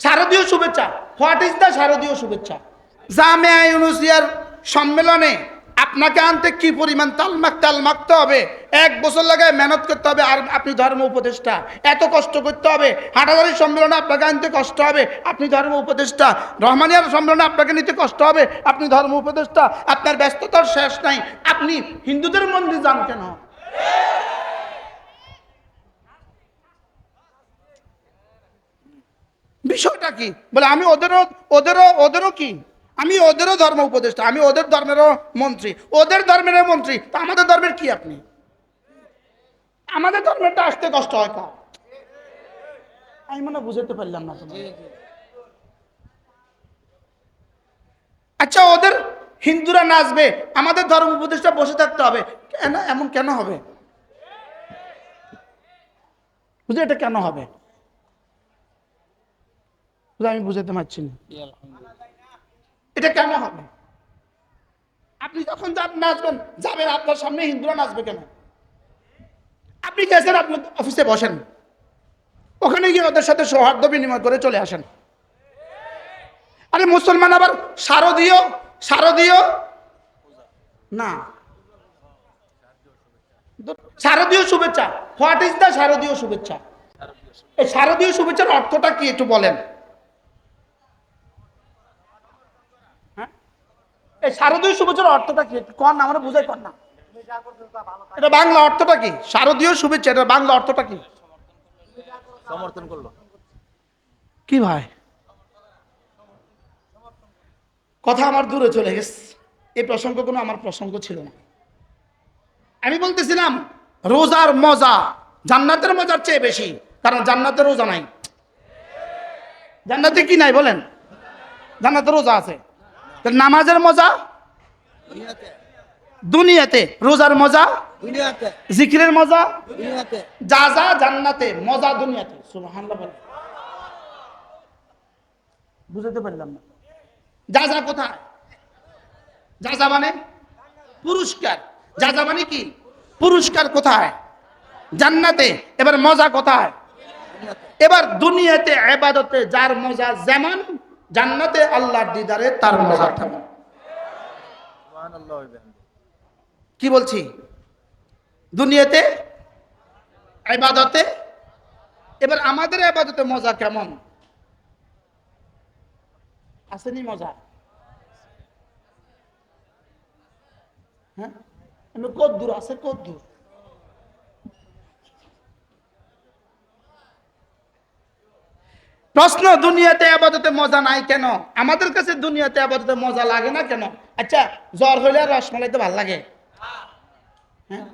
শারদীয় শুভেচ্ছা। What is the শারদীয় শুভেচ্ছা? জামিয়া ইউনুসিয়ার সম্মেলনে আপনাকে আনতে কি পরিমাণ তাল মাখতে হবে, 1 বছর লাগায় মেহনত করতে হবে। আর আপনি ধর্ম উপদেষ্টা, এত কষ্ট করতে হবে। হাটাজারির সম্মেলনে আপনাকে আনতে কষ্ট হবে, আপনি ধর্ম উপদেষ্টা। রহমানিয়ার সম্মেলনে আপনাকে নিতে কষ্ট হবে, আপনি ধর্ম উপদেষ্টা। আপনার ব্যস্ততার শেষ নাই, আপনি হিন্দুদের মন্দির যান কেন? বিষয়টা কি? বলে আমি ওদেরও কি, আমি ওদেরও ধর্ম উপদেষ্টা, আমি ওদের ধর্মেরও মন্ত্রী, ওদের ধর্মের মন্ত্রী, তা আমাদের ধর্মের কি? আপনি আমাদের ধর্মেরটা আসতে কষ্ট হয় কার? আমি মনে বুঝাতে পারলাম না তোমার। আচ্ছা, ওদের হিন্দুরা নাচবে, আমাদের ধর্ম উপদেষ্টা বসে থাকতে হবে কেন? এমন কেন হবে? বুঝলি এটা কেন হবে? আমি বুঝাতে পারছি না এটা কেন হবে। আপনি যখন নাচবেন যাবেন, আপনার সামনে হিন্দুরা নাচবে কেন? আপনি গেছেন, আপনি অফিসে বসেন, ওখানে গিয়ে ওদের সাথে সৌহার্দ্য বিনিময় করে চলে আসেন। আরে মুসলমান আবার শারদীয় শারদীয় না, শারদীয় শুভেচ্ছা। হোয়াট ইজ দ্য শারদীয় শুভেচ্ছা? এই শারদীয় শুভেচ্ছার অর্থটা কি একটু বলেন? হ্যাঁ, এই শারদীয় শুভেচ্ছার অর্থটা কি একটু কন না, আমরা বুঝাই কর না। এটা বাংলা অর্থটা কি? শারদীয় শুভেচ্ছা, এটা বাংলা অর্থটা কি? সমর্থন করলো। কি ভাই, কথা আমার দূরে চলে গেছে। এই প্রসঙ্গ কোনো আমার প্রসঙ্গ ছিল না। আমি বলতেছিলাম রোজার মজা জান্নাতের মজার চেয়ে বেশি, কারণ জান্নাতে রোজা নাই। জান্নাতে কি নাই বলেন? জান্নাতে রোজা আছে। নামাজের মজা দুনিয়াতে দুনিয়াতে, রোজার মজা দুনিয়াতে জিকিরের মজা, দুনিয়াতে যা যা জান্নাতে, মজা দুনিয়াতে। সুবহানাল্লাহ বলেন। বুঝতে পারলাম না। যা যা কোথায়? যা যা মানে পুরস্কার। যা যা মানে কি? পুরস্কার কোথায়? জান্নাতে। এবার মজা কোথায়? এবার দুনিয়াতে ইবাদতে যার মজা যেমন, জান্নাতে আল্লাহর দিদারে তার মজা তেমন। সুবহানাল্লাহ ওয়া বিহামদিহি। কি বলছি? দুনিয়াতে ইবাদতে, এবার আমাদের ইবাদতে মজা কেমন? আসেনি মজা? হ্যাঁ, কত দূর আছে, কত দূর? প্রশ্ন, দুনিয়াতে আবাদতে মজা নাই কেন? আমাদের কাছে দুনিয়াতে আবাদতে মজা লাগে না কেন? আচ্ছা, জ্বর হইলে আর রসমালাই তো ভাল লাগে, হ্যাঁ?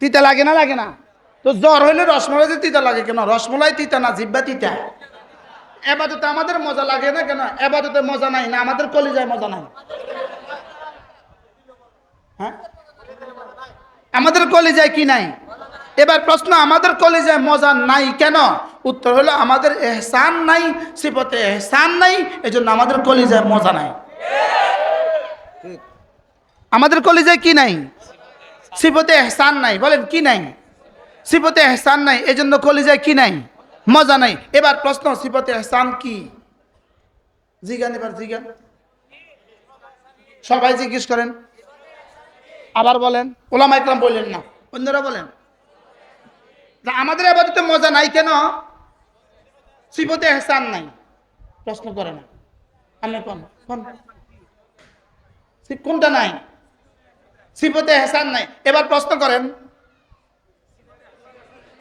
তিতা লাগে না, লাগে না? তো জ্বর হইলে রসমালাইতে তিতা লাগে কেন? রসমলাই তিতা না, জিব্বা তিতা। আবাদতে আমাদের মজা লাগে না কেন? আবাদতে মজা নাই না, আমাদের কলিজায় মজা নাই? হ্যাঁ, আমাদের কলিজায় কি নাই? এবার প্রশ্ন, আমাদের কলিজায় মজা নাই কেন? উত্তর হলো আমাদের এহসান নাই, সিফতে এহসান নাই, এজন্য আমাদের কলিজায় মজা নাই। ঠিক। আমাদের কলিজায় কি নাই? সিফতে এহসান নাই। বলেন কি নাই? সিফতে এহসান নাই, এজন্য কলিজায় কি নাই? মজা নাই। এবার প্রশ্ন, সিফতে এহসান কি? জিজ্ঞান, এবার জিজ্ঞান, সবাই জিজ্ঞেস করেন, আবার বলেন। ওলামা ইকরাম বললেন না, অন্যরা বলেন। আমাদের আবাদতে মজা নাই কেন? সিফতে এহসান নাই। প্রশ্ন করে না, আপনি কোন কোনটা নাই? সিফতে এহসান নাই। এবার প্রশ্ন করেন,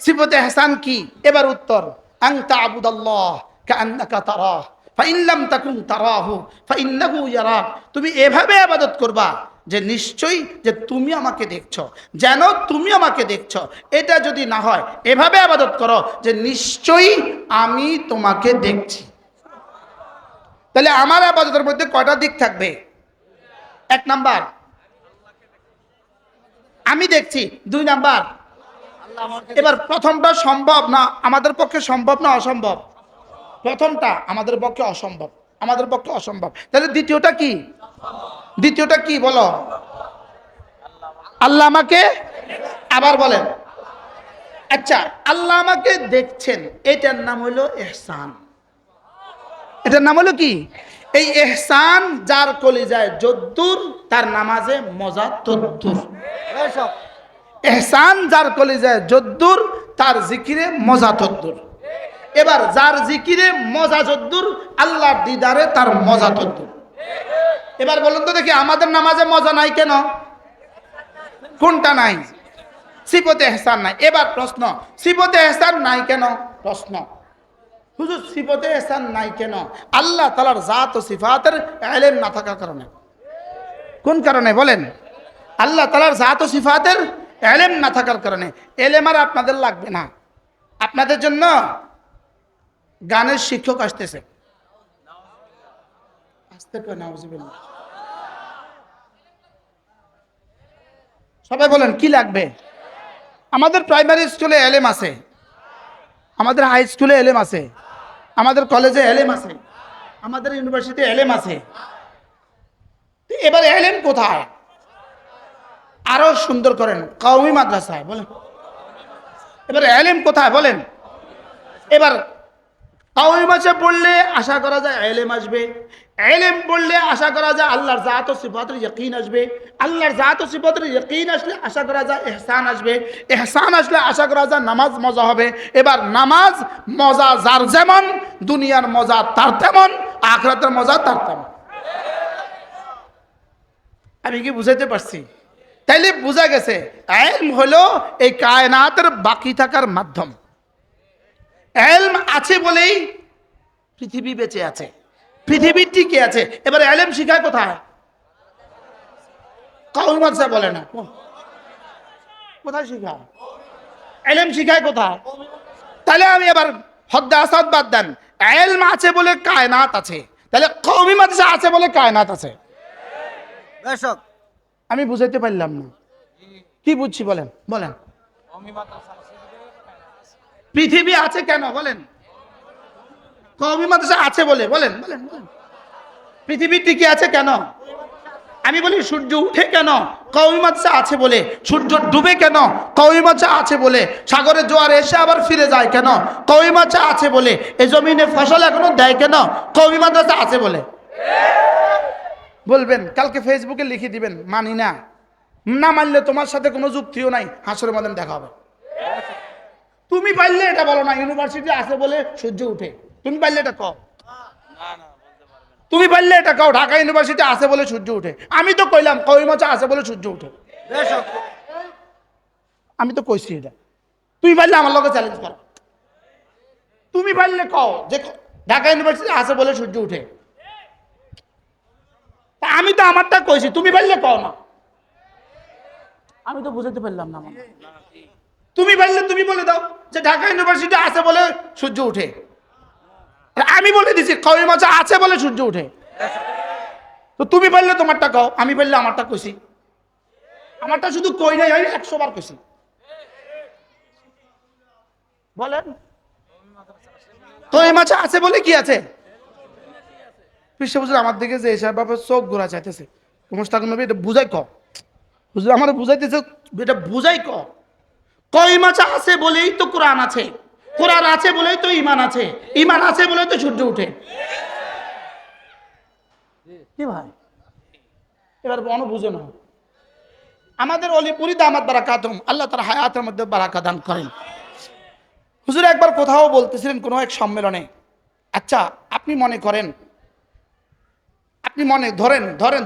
সিফতে এহসান কি? এবার উত্তর, আন তা'বুদাল্লাহ কাআন্নাকা তারাহ ফাইন লাম তাকুন তারাহু ফাইন্নাহু ইয়ারাক। তুমি এভাবে ইবাদত করবা যে নিশ্চয়ই যে তুমি আমাকে দেখছো, যেন তুমি আমাকে দেখছো। এটা যদি না হয়, এভাবে ইবাদত করো যে নিশ্চয়ই আমি তোমাকে দেখছি। তাহলে আমার ইবাদতের মধ্যে কয়টা দিক থাকবে? 1 নাম্বার আমি দেখছি, 2 নাম্বার এবার প্রথমটা সম্ভব না, আমাদের পক্ষে সম্ভব না অসম্ভব? প্রথমটা আমাদের পক্ষে অসম্ভব, আমাদের পক্ষে অসম্ভব। তাহলে দ্বিতীয়টা কি? দ্বিতীয়টা কি বলো? আল্লাহ আমাকে, আবার বলেন। আচ্ছা, আল্লাহ আমাকে দেখছেন, এটার নাম হলো ইহসান। এটার নাম হলো কি? এই ইহসান যার কলিজায় যদ্দুর তার নামাজে মজা তদ্দুর। এসব ইহসান যার কলিজায় যদ্দুর তার জিকিরে মজা তদ্দুর। এবার যার জিকিরে মজা যদ্দুর আল্লাহর দিদারে তার মজা তদ্দুর। এবার বলুন তো দেখি আমাদের নামাজে মজা নাই কেন? কোনটা নাই? সিফতে ইহসান নাই। এবার প্রশ্ন, সিফতে ইহসান নাই কেন? প্রশ্ন, হুজুর সিফতে ইহসান নাই কেন? আল্লাহ তাআলার জাত ও সিফাতের ইলম না থাকার কারণে। কোন কারণে বলেন? আল্লাহ তাআলার জাত ও সিফাতের ইলম না থাকার কারণে। ইলম আর আপনাদের লাগবে না। আপনাদের জন্য গানের শিক্ষক আসতেছে। আসতে কয় নাউজুবিল্লাহ। সবাই বলেন কি লাগবে? আমাদের প্রাইমারি স্কুলে ইলম আছে, আমাদের হাই স্কুলে ইলম আছে, আমাদের কলেজে ইলম আছে, আমাদের ইউনিভার্সিটি ইলম আছে। তো এবার ইলম কোথায়? আরো সুন্দর করেন, কওমি মাদ্রাসায় বলেন। এবার ইলম কোথায় বলেন? এবার কওমি মাদ্রাসায় পড়লে আশা করা যায় ইলম আসবে, ইলম পড়লে আশা করা যায় আল্লাহর জাত ও সিফাতের ইয়াকিন আসবে, আল্লাহর জাত ও সিফাতের ইয়াকিন আসলে আশা করা যায় ইহসান আসবে, ইহসান আসলে আশা করা যায় নামাজ মজা হবে। এবার নামাজ মজা যার যেমন, দুনিয়ার মজা তার তেমন, আখিরাতের মজা তার তেমন। আমি কি বুঝাইতে পারছি? তাইলে বোঝা গেছে ইলম হলো এই কায়নাতের বাকি থাকার মাধ্যম। ইলম আছে বলেই পৃথিবী বেঁচে আছে, পৃথিবী টিকে আছে। এবার ইলম শিখায় কোথায়? কওমি মাদ্রাসা বলে না, কোথায় শিখায়? ইলম শিখায় কোথায়? তাহলে আমি এবার হদ্দে আসাদ বাদ দেন, ইলম আছে বলে কায়নাত আছে, তাহলে কওমি মাদ্রাসা আছে বলে কায়নাত আছে। এসব আমি বুঝাইতে পারলাম না, কি বুঝছি বলেন? বলেন পৃথিবী আছে কেন বলেন? কওমি মাদ্রাসা আছে বলে। বলেন বলেন বলেন পৃথিবী টিকে আছে কেন? আমি বলি সূর্য উঠে কেন? কওমি মাদ্রাসা আছে বলে। সূর্য ডুবে কেন? কওমি মাদ্রাসা আছে বলে। সাগরে জোয়ার এসে আবার ফিরে যায় কেন? কওমি মাদ্রাসা আছে বলে। এই জমিনে ফসল এখনো দেয় কেন? কওমি মাদ্রাসা আছে বলে। বলবেন কালকে ফেসবুকে লিখে দিবেন মানি না, না মানলে তোমার সাথে কোনো যুক্তিও নাই, হাসরের ময়দানে দেখা হবে। তুমি পারলে এটা বলো না ইউনিভার্সিটি আছে বলে সূর্য উঠে, তুমি পারলে এটা কও। তুমি পারলে এটা কও ঢাকা ইউনিভার্সিটি আছে বলে সূর্য উঠে। আমি তো কইলাম কওমি মাদ্রাসা আছে বলে সূর্য উঠে, এসব আমি তো কইছি এটা। তুমি পারলে আমার লগে চ্যালেঞ্জ করো, তুমি পারলে কও যে ঢাকা ইউনিভার্সিটি আছে বলে সূর্য উঠে। তা আমি তো আমারটা কইছি, তুমি পারলে কও না। আমি তো বুঝাতে পারলাম না। তুমি পারলে তুমি বলে দাও যে ঢাকা ইউনিভার্সিটি আছে বলে সূর্য উঠে। আর আমি বলে দিছি কওমি মাদ্রাসা আছে বলে সূর্য উঠে। তো তুমি পারলে তোমারটা কও, আমি পারলে আমারটা কইছি। আমারটা শুধু কই নাই, আমি 100 বার কইছি। বলেন কওমি মাদ্রাসা আছে বলে কি আছে? হুজুর আমার দিকে যে এসব বাবা চোখ ঘোরা চাইতেছে, মুস্তাক নবী এটা বুঝাই ক। হুজুর আমার বুঝাইতেছে, এটা বুঝাই ক। কওমি মাদ্রাসা আছে বলেই তো কোরআন আছে, কোরআন আছে বলেই তো ঈমান আছে, ঈমান আছে বলেই তো সূর্য উঠে। কি ভাই এবার মনে বুঝে না। আমাদের অলিপুরি দামাত বারাকাতুম, আল্লাহ তাআলা হায়াতের মধ্যে বারাকা দান করেন। হুজুর একবার কোথাও বলতেছিলেন কোনো এক সম্মেলনে, আচ্ছা আপনি মনে করেন, আপনি মনে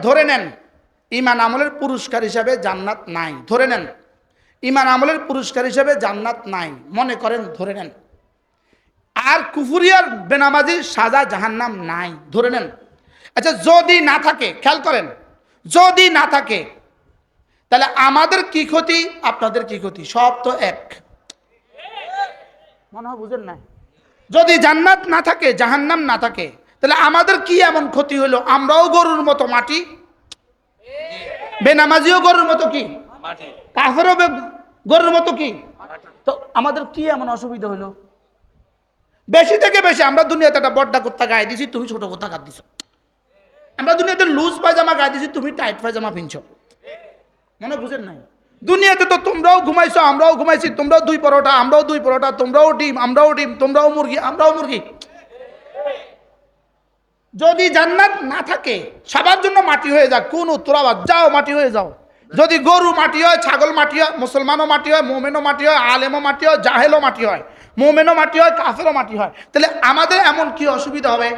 ধরে নেন ঈমান আমলের পুরস্কার হিসাবে জান্নাত নাই, ধরে নেন ঈমান আমলের পুরস্কার হিসাবে জান্নাত নাই, মনে করেন ধরে নেন। আর কুফরিয়ার বেনামাজির সাজা জাহান্নাম নাই, ধরে নেন। আচ্ছা যদি না থাকে, খেয়াল করেন, যদি না থাকে তাহলে আমাদের কি ক্ষতি, আপনাদের কি ক্ষতি? সব তো এক। মনে হয় বুঝেন না। যদি জান্নাত না থাকে, জাহান্নাম না থাকে, তাহলে আমাদের কি এমন ক্ষতি হলো? আমরাও গরুর মতো মাটি, বেনামাজিও গরুর মতো কি কাফেরও গরুর মতো কি। তো আমাদের কি এমন অসুবিধা হলো? বেশি থেকে বেশি আমরা দুনিয়াতে একটা বড়টা কুত্তা গায়ে দিছি, তুমি ছোট কুত্তা গায়ে দিছো। আমরা দুনিয়াতে লুজ পায়জামা গায়ে দিছি, তুমি টাইট পায়জামা পিনছো। মনে বুঝেন নাই? দুনিয়াতে তো তোমরাও ঘুমাইছো, আমরাও ঘুমাইছি, তোমরাও 2 পরোটা, আমরাও 2 পরোটা, তোমরাও ডিম, আমরাও ডিম, তোমরাও মুরগি, আমরাও মুরগি। যদি জান্নাত না থাকে সবার জন্য মাটি হয়ে যাক, কোন উত্তরাবাদ যাও মাটি হয়ে যাও। যদি গরু মাটি হয়, ছাগল মাটি হয়, মুসলমানও মাটি হয়, মোমেনও মাটি হয়, আলেমও মাটি হয়, জাহেলও মাটি হয়, মোমেনও মাটি হয়, কাফেরও মাটি হয়, তাহলে আমাদের এমন কি অসুবিধা হবে?